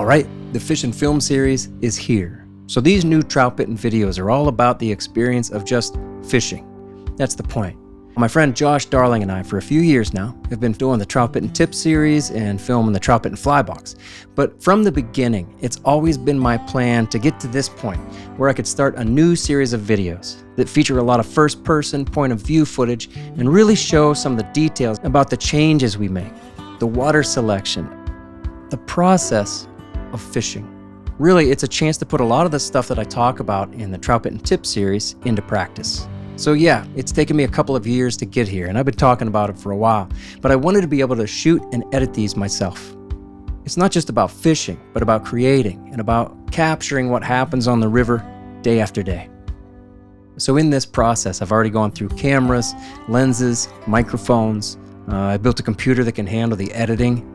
Alright, the Fish and Film series is here. So these new Troutbitten videos are all about the experience of just fishing. That's the point. My friend Josh Darling and I, for a few years now, have been doing the Troutbitten Tip series and filming the Troutbitten Fly Box. But from the beginning, it's always been my plan to get to this point where I could start a new series of videos that feature a lot of first-person point of view footage and really show some of the details about the changes we make, the water selection, the process of fishing. Really, it's a chance to put a lot of the stuff that I talk about in the Troutbitten Tip series into practice. So yeah, it's taken me a couple of years to get here, and I've been talking about it for a while, but I wanted to be able to shoot and edit these myself. It's not just about fishing, but about creating and about capturing what happens on the river day after day. So in this process, I've already gone through cameras, lenses, microphones. I built a computer that can handle the editing.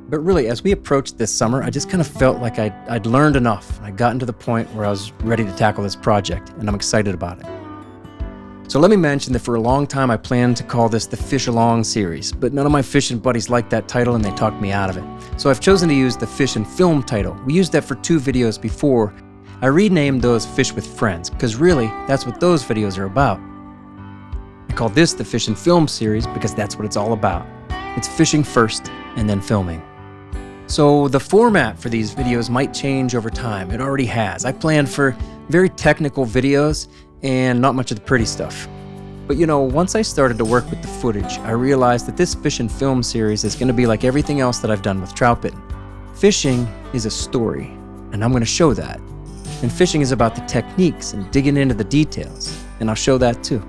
But really, as we approached this summer, I just kind of felt like I'd learned enough. I'd gotten to the point where I was ready to tackle this project, and I'm excited about it. So let me mention that for a long time I planned to call this the Fish Along series, but none of my fishing buddies liked that title and they talked me out of it. So I've chosen to use the Fish and Film title. We used that for 2 videos before. I renamed those Fish with Friends, because really, that's what those videos are about. I call this the Fish and Film series because that's what it's all about. It's fishing first and then filming. So the format for these videos might change over time. It already has. I planned for very technical videos and not much of the pretty stuff. But you know, once I started to work with the footage, I realized that this Fish and Film series is going to be like everything else that I've done with Troutbitten. Fishing is a story, and I'm going to show that. And fishing is about the techniques and digging into the details, and I'll show that too.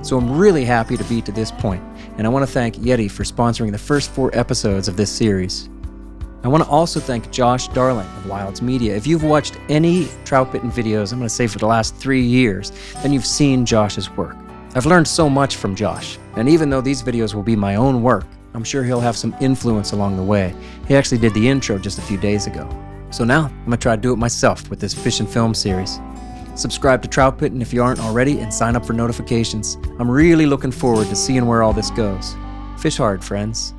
So I'm really happy to be to this point, and I want to thank Yeti for sponsoring the first 4 episodes of this series. I want to also thank Josh Darling of Wilds Media. If you've watched any Troutbitten videos, I'm going to say for the last 3 years, then you've seen Josh's work. I've learned so much from Josh, and even though these videos will be my own work, I'm sure he'll have some influence along the way. He actually did the intro just a few days ago. So now, I'm going to try to do it myself with this Fish and Film series. Subscribe to Troutbitten if you aren't already, and sign up for notifications. I'm really looking forward to seeing where all this goes. Fish hard, friends.